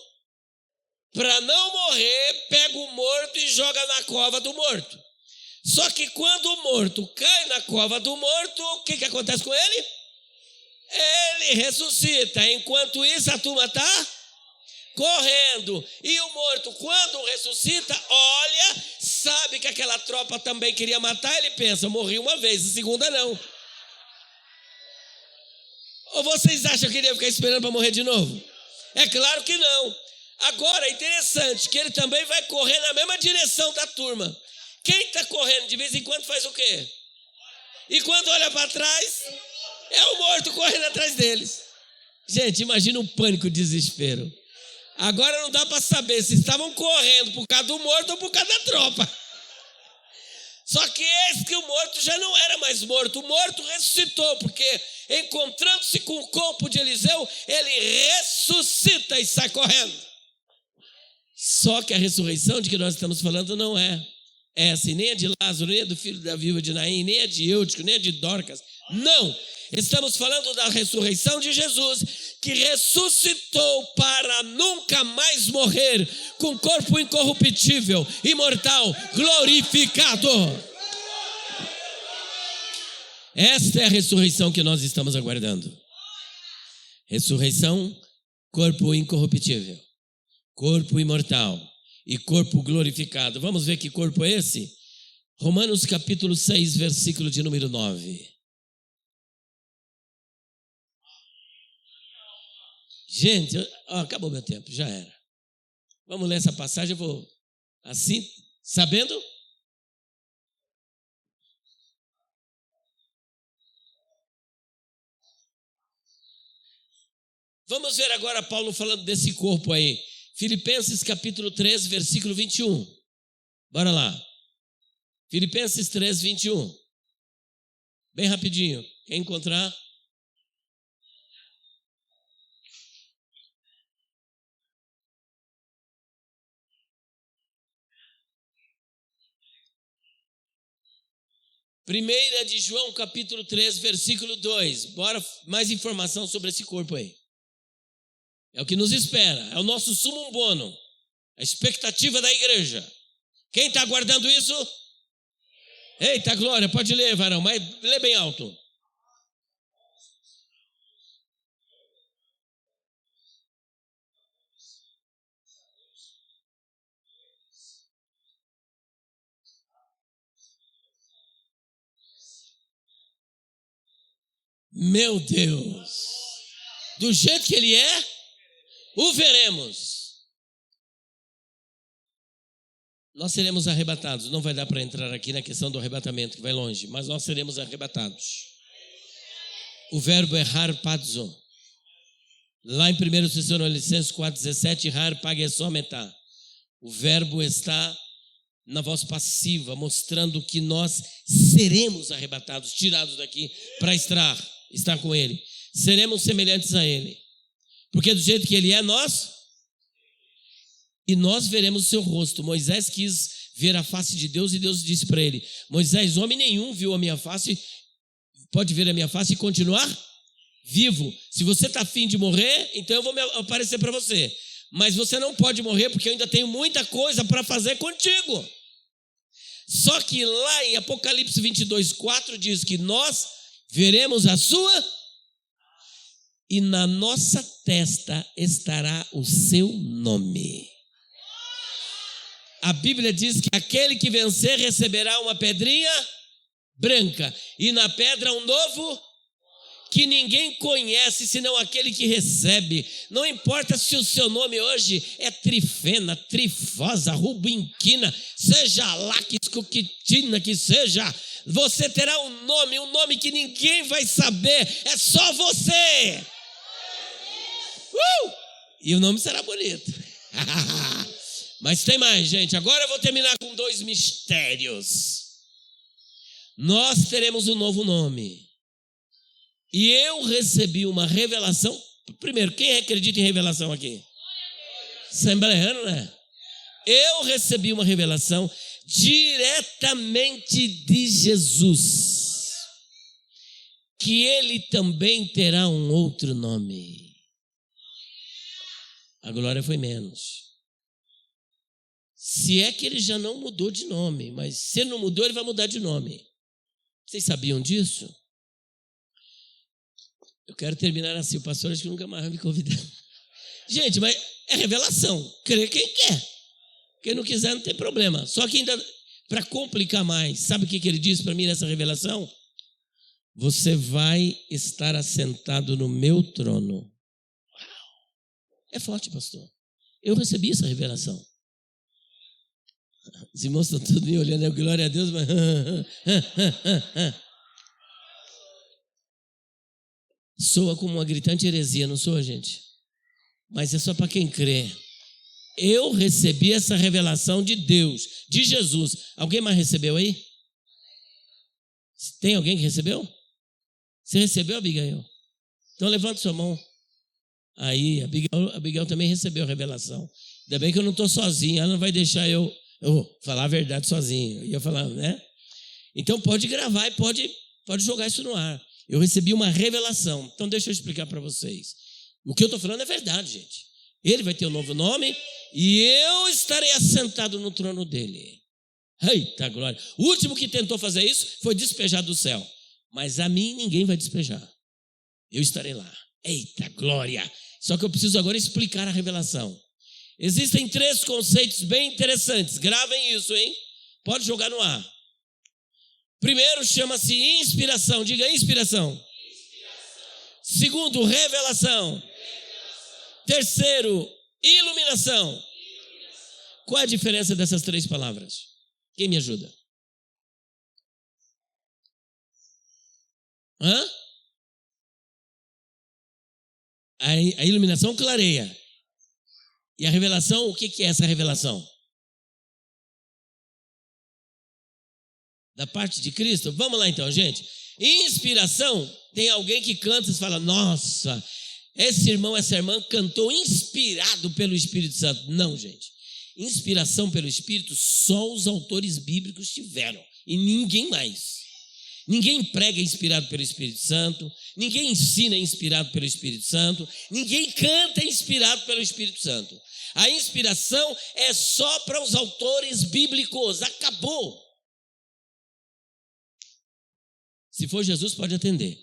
para não morrer, pega o morto e joga na cova do morto. Só que quando o morto cai na cova do morto, o que acontece com ele? Ele ressuscita. Enquanto isso, a turma está correndo. E o morto, quando ressuscita, olha, sabe que aquela tropa também queria matar, ele pensa, morri uma vez, a segunda não. Ou vocês acham que ele ia ficar esperando para morrer de novo? É claro que não. Agora, é interessante que ele também vai correr na mesma direção da turma. Quem está correndo de vez em quando faz o quê? E quando olha para trás, é o morto correndo atrás deles. Gente, imagina o pânico e o desespero. Agora não dá para saber se estavam correndo por causa do morto ou por causa da tropa. Só que eis que o morto já não era mais morto. O morto ressuscitou, porque encontrando-se com o corpo de Eliseu, ele ressuscita e sai correndo. Só que a ressurreição de que nós estamos falando não é essa, nem a de Lázaro, nem a do filho da viúva de Naim, nem a de Eutico, nem a de Dorcas. Não, estamos falando da ressurreição de Jesus, que ressuscitou para nunca mais morrer, com corpo incorruptível, imortal, glorificado. Esta é a ressurreição que nós estamos aguardando. Ressurreição, corpo incorruptível, corpo imortal e corpo glorificado. Vamos ver que corpo é esse? Romanos capítulo 6, versículo de número 9. Gente, acabou meu tempo, já era. Vamos ler essa passagem, eu vou assim, sabendo? Vamos ver agora Paulo falando desse corpo aí. Filipenses capítulo 3, versículo 21. Bora lá. Filipenses 3, 21. Bem rapidinho. Quem encontrar? Primeira de João capítulo 3, versículo 2. Bora, mais informação sobre esse corpo aí. É o que nos espera, é o nosso sumum bonum, a expectativa da igreja. Quem está aguardando isso? Eita, glória, pode ler, varão, mas lê bem alto. Meu Deus, do jeito que ele é, o veremos. Nós seremos arrebatados. Não vai dar para entrar aqui na questão do arrebatamento, que vai longe, mas nós seremos arrebatados. O verbo é harpazo. Lá em 1 Tessalonicenses 4,17, harpagesometa. O verbo está na voz passiva, mostrando que nós seremos arrebatados, tirados daqui para estar com ele. Seremos semelhantes a ele. Porque do jeito que ele é, e nós veremos o seu rosto. Moisés quis ver a face de Deus e Deus disse para ele: Moisés, homem nenhum viu a minha face, pode ver a minha face e continuar vivo. Se você está afim de morrer, então eu vou aparecer para você. Mas você não pode morrer porque eu ainda tenho muita coisa para fazer contigo. Só que lá em Apocalipse 22, 4 diz que nós veremos a sua e na nossa testa estará o seu nome. A Bíblia diz que aquele que vencer receberá uma pedrinha branca e na pedra um novo que ninguém conhece senão aquele que recebe. Não importa se o seu nome hoje é Trifena, Trifosa, Rubinquina, seja Láquis, Coquitina, que seja, você terá um nome que ninguém vai saber, é só você. E o nome será bonito. Mas tem mais, gente. Agora eu vou terminar com 2 mistérios. Nós teremos um novo nome. E eu recebi uma revelação. Primeiro, quem acredita em revelação aqui? Assembleiano, né? Eu recebi uma revelação diretamente de Jesus, que ele também terá um outro nome. A glória foi menos. Se é que ele já não mudou de nome, mas se ele não mudou, ele vai mudar de nome. Vocês sabiam disso? Eu quero terminar assim, o pastor acho que nunca mais vai me convidar. Gente, mas é revelação, crê quem quer. Quem não quiser não tem problema. Só que ainda, para complicar mais, sabe o que ele disse para mim nessa revelação? Você vai estar assentado no meu trono. É forte, pastor. Eu recebi essa revelação. Os irmãos estão todos me olhando, glória a Deus, mas... Soa como uma gritante heresia, não soa, gente? Mas é só para quem crê. Eu recebi essa revelação de Deus, de Jesus. Alguém mais recebeu aí? Tem alguém que recebeu? Você recebeu, Abigail? Então levante sua mão. Aí, Abigail também recebeu a revelação. Ainda bem que eu não estou sozinho, ela não vai deixar eu falar a verdade sozinho. Eu ia falar, né? Então pode gravar e pode jogar isso no ar. Eu recebi uma revelação. Então deixa eu explicar para vocês. O que eu estou falando é verdade, gente. Ele vai ter um novo nome e eu estarei assentado no trono dele. Eita glória. O último que tentou fazer isso foi despejar do céu. Mas a mim ninguém vai despejar. Eu estarei lá. Eita glória. Só que eu preciso agora explicar a revelação. Existem 3 conceitos bem interessantes. Gravem isso, hein? Pode jogar no ar. Primeiro chama-se inspiração. Diga inspiração. Segundo, revelação. Terceiro, iluminação. Qual é a diferença dessas 3 palavras? Quem me ajuda? A iluminação clareia. E a revelação, o que é essa revelação? Da parte de Cristo? Vamos lá então, gente. Inspiração, tem alguém que canta e fala, nossa, esse irmão, essa irmã cantou inspirado pelo Espírito Santo. Não, gente. Inspiração pelo Espírito só os autores bíblicos tiveram e ninguém mais. Ninguém prega inspirado pelo Espírito Santo, ninguém ensina inspirado pelo Espírito Santo, ninguém canta inspirado pelo Espírito Santo. A inspiração é só para os autores bíblicos, acabou. Se for Jesus, pode atender.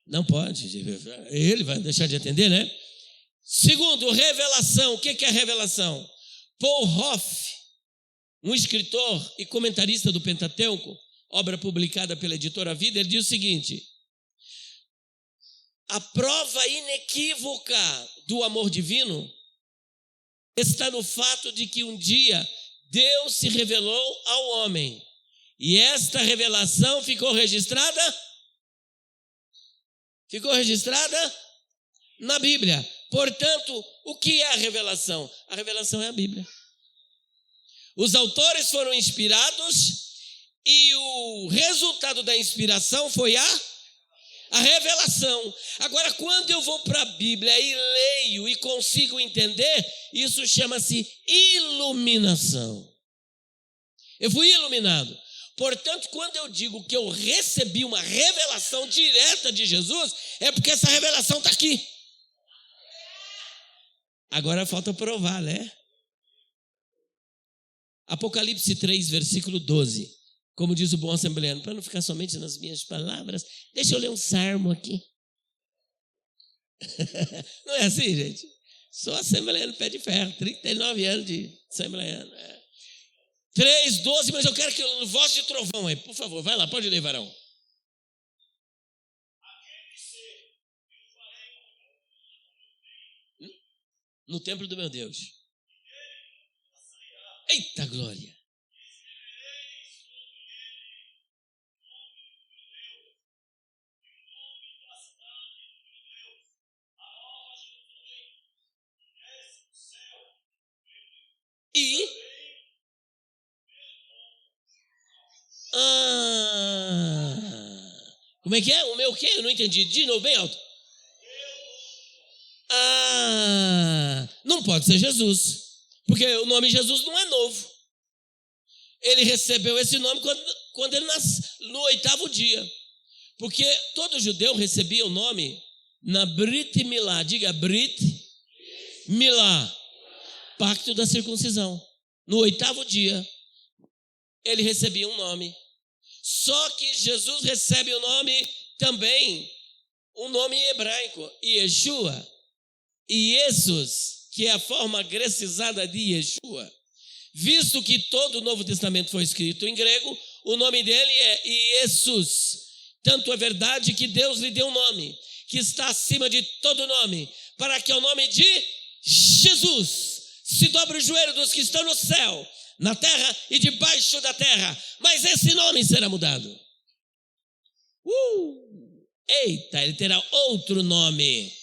Não pode, ele vai deixar de atender, né? Segundo, revelação. O que é revelação? Paul Hoff, um escritor e comentarista do Pentateuco, obra publicada pela editora Vida, ele diz o seguinte: a prova inequívoca do amor divino está no fato de que um dia Deus se revelou ao homem e esta revelação ficou registrada na Bíblia. Portanto, o que é a revelação? A revelação é a Bíblia. Os autores foram inspirados e o resultado da inspiração foi a revelação. Agora, quando eu vou para a Bíblia e leio e consigo entender, isso chama-se iluminação. Eu fui iluminado. Portanto, quando eu digo que eu recebi uma revelação direta de Jesus, é porque essa revelação está aqui. Agora falta provar, né? Apocalipse 3, versículo 12. Como diz o bom assembleano, para não ficar somente nas minhas palavras, deixa eu ler um salmo aqui. Não é assim, gente? Sou assembleiano pé de ferro, 39 anos de assembleiano. 3:12, mas eu quero que voz de trovão aí, por favor, vai lá, pode ler, varão. No templo do meu Deus. Eita glória! E como é que é? O meu quê? Eu não entendi. De novo, bem alto. Não pode ser Jesus, porque o nome Jesus não é novo. Ele recebeu esse nome quando ele nasceu, no 8º dia. Porque todo judeu recebia o nome na Brit Milá. Diga Brit Milá, pacto da circuncisão. No 8º dia, ele recebia um nome. Só que Jesus recebe o nome também, um nome hebraico, Yeshua. E Jesus, que é a forma grecizada de Yeshua. Visto que todo o Novo Testamento foi escrito em grego, o nome dele é Jesus. Tanto é verdade que Deus lhe deu um nome, que está acima de todo nome, para que ao nome de Jesus se dobre o joelho dos que estão no céu, na terra e debaixo da terra. Mas esse nome será mudado. Eita, ele terá outro nome.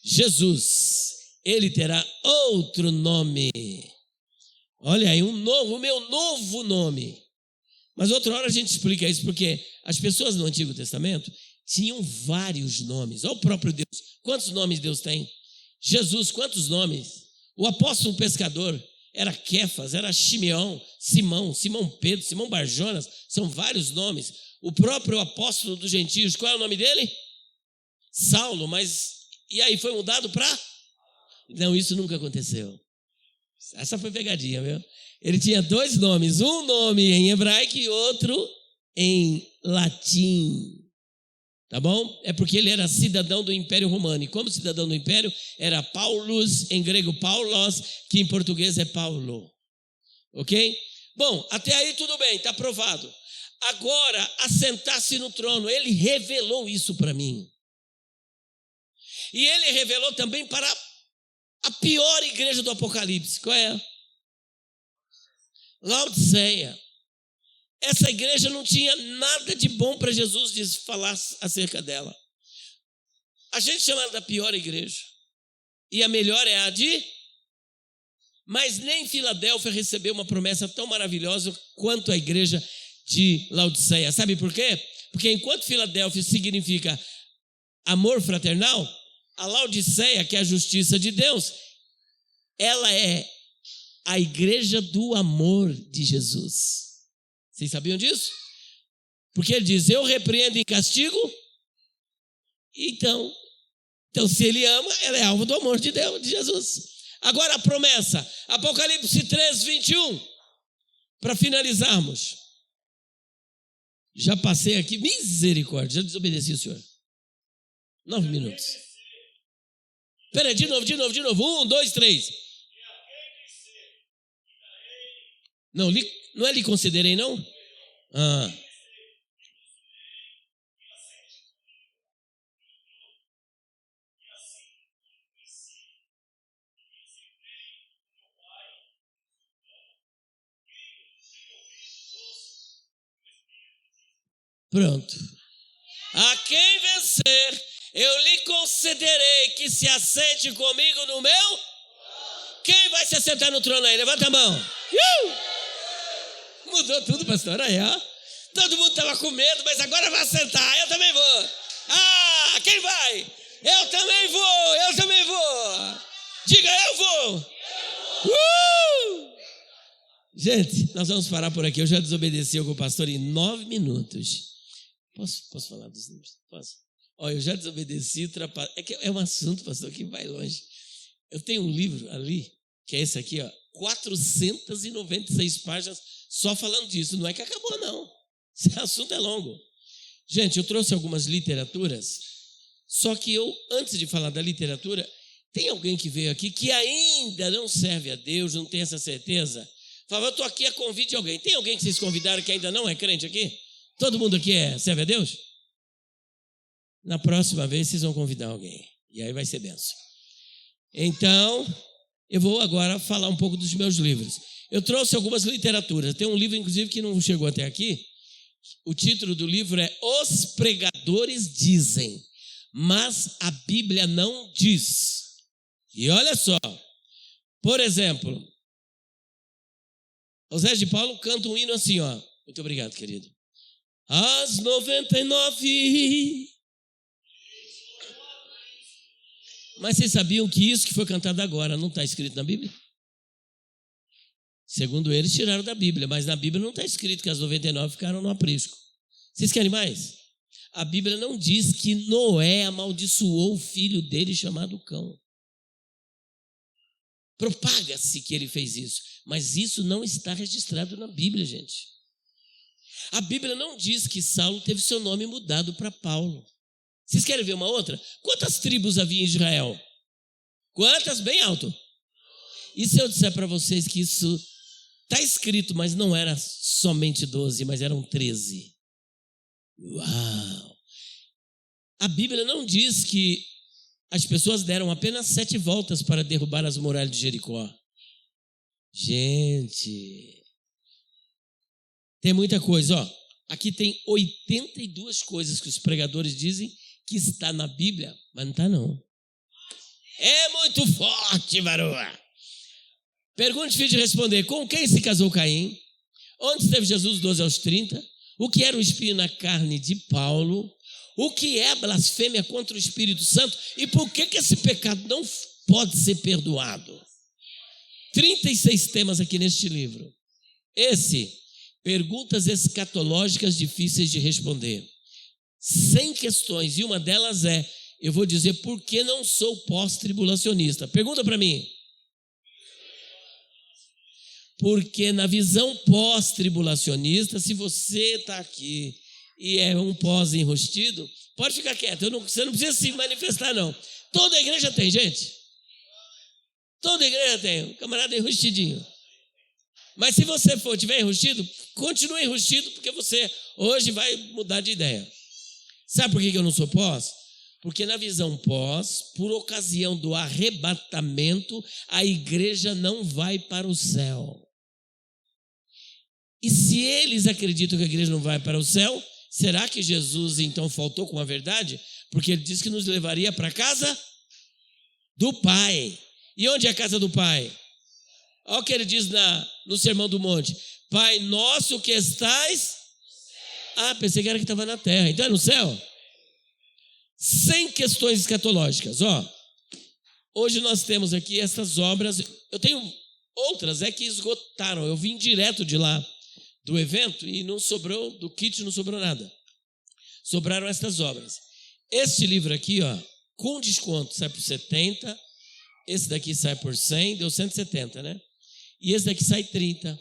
Jesus, ele terá outro nome. Olha aí, o meu novo nome. Mas outra hora a gente explica isso, porque as pessoas no Antigo Testamento tinham vários nomes. Olha o próprio Deus. Quantos nomes Deus tem? Jesus, quantos nomes? O apóstolo pescador era Quefas, era Simeão, Simão Pedro, Simão Barjonas. São vários nomes. O próprio apóstolo dos gentios, qual é o nome dele? Saulo, mas... E aí foi mudado para... Não, isso nunca aconteceu. Essa foi pegadinha, viu? Ele tinha 2 nomes, um nome em hebraico e outro em latim. Tá bom? É porque ele era cidadão do Império Romano. E como cidadão do Império, era Paulus, em grego Paulos, que em português é Paulo. Ok? Bom, até aí tudo bem, está aprovado. Agora, assentar-se no trono, ele revelou isso para mim. E ele revelou também para a pior igreja do Apocalipse. Qual é? Laodiceia. Essa igreja não tinha nada de bom para Jesus falar acerca dela. A gente chama ela da pior igreja. E a melhor é a de... Mas nem Filadélfia recebeu uma promessa tão maravilhosa quanto a igreja de Laodiceia. Sabe por quê? Porque enquanto Filadélfia significa amor fraternal, a Laodiceia, que é a justiça de Deus, ela é a igreja do amor de Jesus. Vocês sabiam disso? Porque ele diz, eu repreendo em castigo. Então, se ele ama, ela é alvo do amor de Deus, de Jesus. Agora a promessa, Apocalipse 3:21, para finalizarmos. Já passei aqui, misericórdia, já desobedeci o senhor. 9 minutos. Espera, de novo. 1, 2, 3. Não é lhe considerei, não? Pronto. A quem vencer, eu lhe concederei que se assente comigo no meu... Quem vai se assentar no trono aí? Levanta a mão. Mudou tudo, pastor. Aí, ó. Todo mundo estava com medo, mas agora vai assentar. Eu também vou. Quem vai? Eu também vou. Diga, eu vou. Gente, nós vamos parar por aqui. Eu já desobedeci com o pastor em 9 minutos. Posso falar dos números? Posso? Eu já desobedeci. É que é um assunto, pastor, que vai longe. Eu tenho um livro ali, que é esse aqui, ó, 496 páginas, só falando disso. Não é que acabou, não. Esse assunto é longo. Gente, eu trouxe algumas literaturas Só que antes de falar da literatura, tem alguém que veio aqui que ainda não serve a Deus, não tem essa certeza? Fala, eu estou aqui a convite de alguém. Tem alguém que vocês convidaram que ainda não é crente aqui? Todo mundo aqui serve a Deus? Na próxima vez vocês vão convidar alguém. E aí vai ser bênção. Então, eu vou agora falar um pouco dos meus livros. Eu trouxe algumas literaturas. Tem um livro, inclusive, que não chegou até aqui. O título do livro é Os Pregadores Dizem, mas a Bíblia não diz. E olha só, por exemplo, o Zé de Paulo canta um hino assim, ó. Muito obrigado, querido. As 99. Mas vocês sabiam que isso que foi cantado agora não está escrito na Bíblia? Segundo eles, tiraram da Bíblia, mas na Bíblia não está escrito que as 99 ficaram no aprisco. Vocês querem mais? A Bíblia não diz que Noé amaldiçoou o filho dele chamado Cão. Propaga-se que ele fez isso, mas isso não está registrado na Bíblia, gente. A Bíblia não diz que Saulo teve seu nome mudado para Paulo. Vocês querem ver uma outra? Quantas tribos havia em Israel? Quantas? Bem alto. E se eu disser para vocês que isso está escrito, mas não era somente 12, mas eram 13? Uau! A Bíblia não diz que as pessoas deram apenas 7 voltas para derrubar as muralhas de Jericó. Gente, tem muita coisa, ó. Aqui tem 82 coisas que os pregadores dizem que está na Bíblia, mas não está não. É muito forte, varoa. Pergunta difícil de responder. Com quem se casou Caim? Onde esteve Jesus 12 aos 30? O que era o espinho na carne de Paulo? O que é a blasfêmia contra o Espírito Santo? E por que esse pecado não pode ser perdoado? 36 temas aqui neste livro. Perguntas escatológicas difíceis de responder. 100 questões, e uma delas eu vou dizer por que não sou pós-tribulacionista. Pergunta para mim. Porque na visão pós-tribulacionista, se você está aqui e é um pós-enrustido, pode ficar quieto, você não precisa se manifestar não. Toda igreja tem, gente. Toda igreja tem, um camarada enrustidinho. Mas se você tiver enrustido, continue enrustido, porque você hoje vai mudar de ideia. Sabe por que eu não sou pós? Porque na visão pós, por ocasião do arrebatamento, a igreja não vai para o céu. E se eles acreditam que a igreja não vai para o céu, será que Jesus então faltou com a verdade? Porque ele disse que nos levaria para a casa do Pai. E onde é a casa do Pai? Olha o que ele diz no Sermão do Monte. Pai nosso que estais... pensei que era que estava na terra. Então é no céu? 100 questões escatológicas. Hoje nós temos aqui essas obras. Eu tenho outras que esgotaram. Eu vim direto de lá, do evento, e não sobrou, do kit não sobrou nada. Sobraram estas obras. Este livro aqui, com desconto, sai por 70. Esse daqui sai por 100, deu 170, né? E esse daqui sai 30,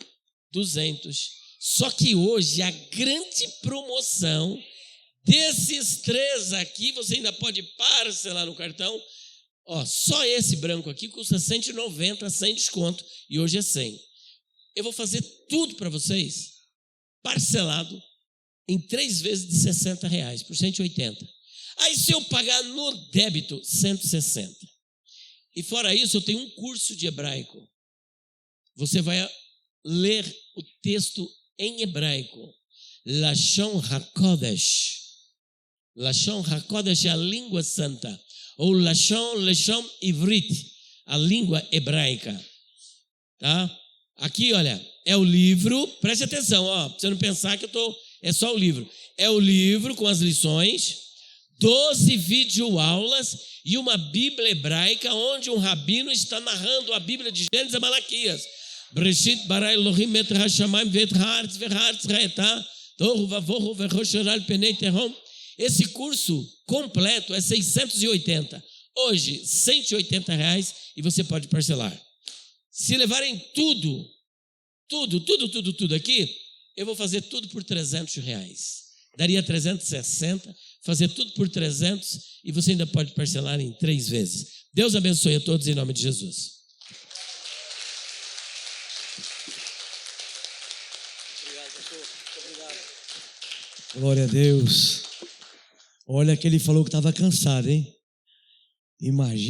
200. Só que hoje a grande promoção desses 3 aqui, você ainda pode parcelar no cartão. Só esse branco aqui custa 190 sem desconto e hoje é 100. Eu vou fazer tudo para vocês parcelado em 3 vezes de R$60 por 180. Aí se eu pagar no débito 160. E fora isso eu tenho um curso de hebraico. Você vai ler o texto em hebraico. Lashon HaKodesh. Lashon HaKodesh é a língua santa. Ou Lashon Ivrit, a língua hebraica. Tá? Aqui, olha, é o livro. Preste atenção, pra você não pensar que é só o livro. É o livro com as lições, 12 videoaulas e uma Bíblia hebraica onde um rabino está narrando a Bíblia de Gênesis a Malaquias. Breshit bara Elohim et hashamayim ve'et haaretz ve'haaretz ra'etah tohu vavohu ve'chosheral penei tehom. Esse curso completo é 680. Hoje, R$180 e você pode parcelar. Se levarem tudo aqui, eu vou fazer tudo por R$300. Daria 360, fazer tudo por 300 e você ainda pode parcelar em 3 vezes. Deus abençoe a todos em nome de Jesus. Obrigado, pastor. Muito obrigado. Glória a Deus. Olha que ele falou que estava cansado, hein? Imagina.